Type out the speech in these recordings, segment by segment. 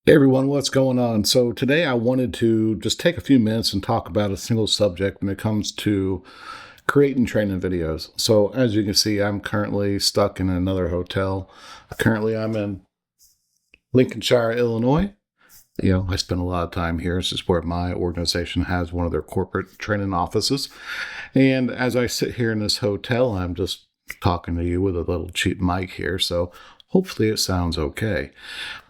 Hey everyone, what's going on? So today I wanted to just take a few minutes and talk about a single subject when it comes to creating training videos. So as you can see, I'm currently stuck in another hotel. Currently I'm in Lincolnshire, Illinois. I spend a lot of time here. This is where my organization has one of their corporate training offices. And as I sit here in this hotel, I'm just talking to you with a little cheap mic here. So hopefully it sounds okay.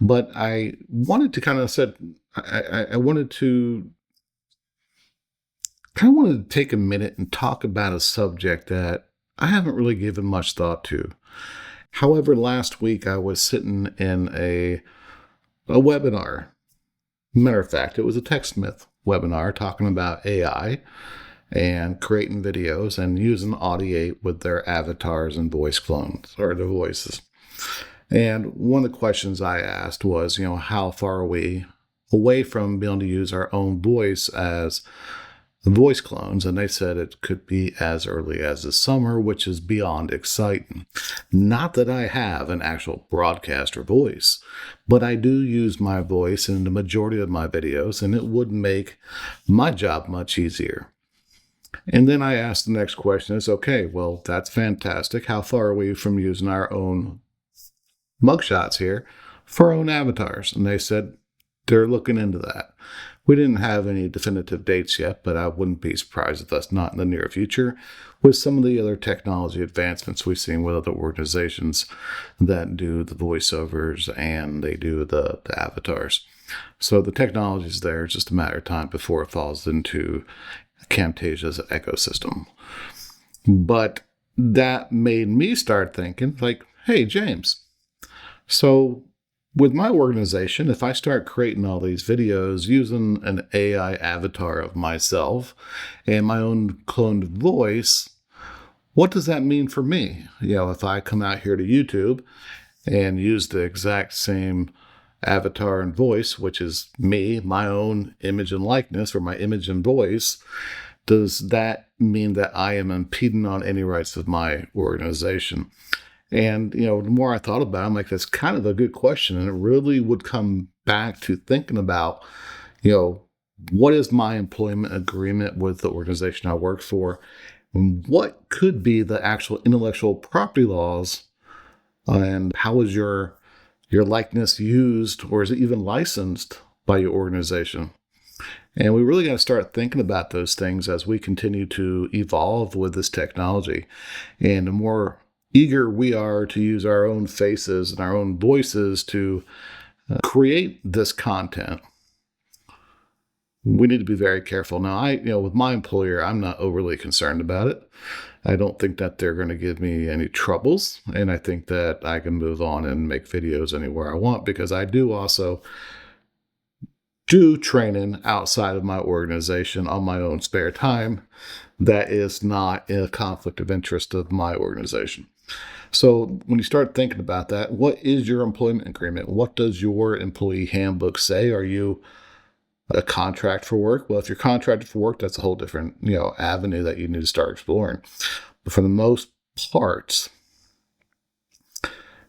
But I wanted to kind of said, I wanted to take a minute and talk about a subject that I haven't really given much thought to. However, last week I was sitting in a webinar. Matter of fact, it was a TechSmith webinar talking about AI and creating videos and using Audiate with their avatars and voice clones or their voices. And one of the questions I asked was, how far are we away from being able to use our own voice as voice clones? And they said it could be as early as the summer, which is beyond exciting. Not that I have an actual broadcaster voice, but I do use my voice in the majority of my videos, and it would make my job much easier. And then I asked the next question is, okay, well, that's fantastic. How far are we from using our own mugshots here for our own avatars? And they said they're looking into that. We didn't have any definitive dates yet, but I wouldn't be surprised if that's not in the near future with some of the other technology advancements we've seen with other organizations that do the voiceovers and they do the avatars. So the technology is there. It's just a matter of time before it falls into Camtasia's ecosystem. But that made me start thinking like, hey, James, so with my organization, if I start creating all these videos using an AI avatar of myself and my own cloned voice, what does that mean for me? If I come out here to YouTube and use the exact same avatar and voice, which is me, my own image and likeness, or my image and voice, does that mean that I am impeding on any rights of my organization? And, the more I thought about it, I'm like, that's kind of a good question. And it really would come back to thinking about, what is my employment agreement with the organization I work for? And what could be the actual intellectual property laws? And how is your likeness used, or is it even licensed by your organization? And we really got to start thinking about those things as we continue to evolve with this technology. And the more eager we are to use our own faces and our own voices to create this content, we need to be very careful. Now, with my employer, I'm not overly concerned about it. I don't think that they're going to give me any troubles. And I think that I can move on and make videos anywhere I want, because I do also do training outside of my organization on my own spare time that is not in a conflict of interest of my organization. So when you start thinking about that, what is your employment agreement? What does your employee handbook say? Are you a contract for work? Well, if you're contracted for work, that's a whole different, avenue that you need to start exploring. But for the most part,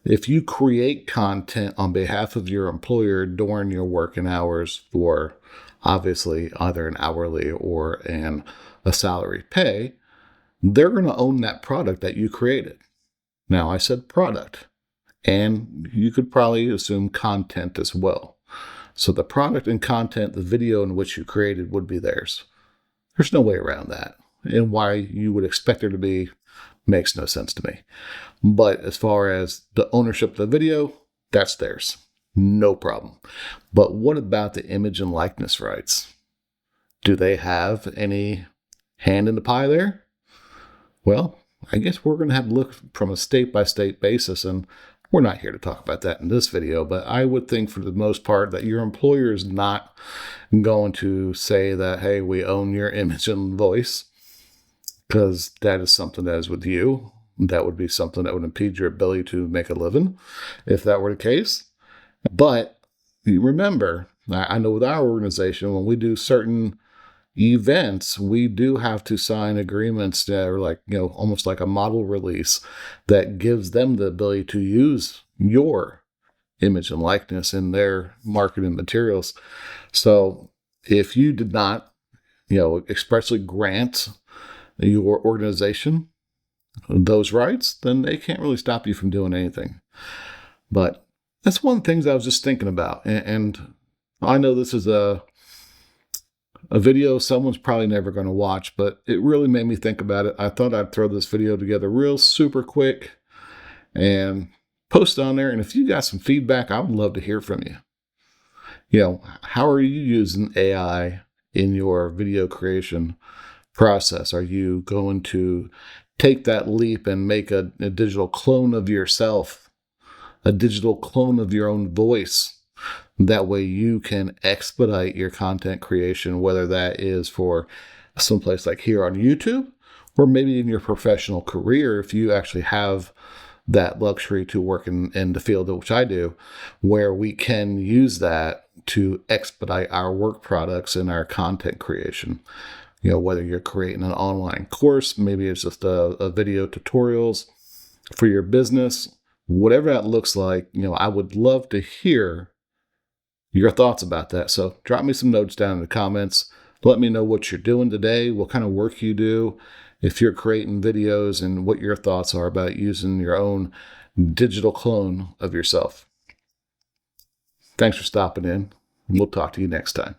if you create content on behalf of your employer during your working hours for obviously either an hourly or a salary pay, they're going to own that product that you created. Now, I said product, and you could probably assume content as well. So the product and content, the video in which you created, would be theirs. There's no way around that. And why you would expect there to be makes no sense to me. But as far as the ownership of the video, that's theirs. No problem. But what about the image and likeness rights? Do they have any hand in the pie there? Well, I guess we're going to have to look from a state-by-state basis, and we're not here to talk about that in this video, but I would think for the most part that your employer is not going to say that, hey, we own your image and voice, because that is something that is with you. That would be something that would impede your ability to make a living if that were the case. But you remember, I know with our organization, when we do certain events, we do have to sign agreements that are like, almost like a model release that gives them the ability to use your image and likeness in their marketing materials. So if you did not, expressly grant your organization those rights, then they can't really stop you from doing anything. But that's one of the things I was just thinking about. And I know this is a video someone's probably never going to watch, but it really made me think about it. I thought I'd throw this video together real super quick and post it on there. And if you got some feedback, I would love to hear from you. How are you using AI in your video creation process? Are you going to take that leap and make a digital clone of yourself, a digital clone of your own voice? That way you can expedite your content creation, whether that is for someplace like here on YouTube, or maybe in your professional career, if you actually have that luxury to work in the field, which I do, where we can use that to expedite our work products and our content creation. Whether you're creating an online course, maybe it's just a video tutorials for your business, whatever that looks like, I would love to hear your thoughts about that. So drop me some notes down in the comments. Let me know what you're doing today, what kind of work you do, if you're creating videos, and what your thoughts are about using your own digital clone of yourself. Thanks for stopping in. We'll talk to you next time.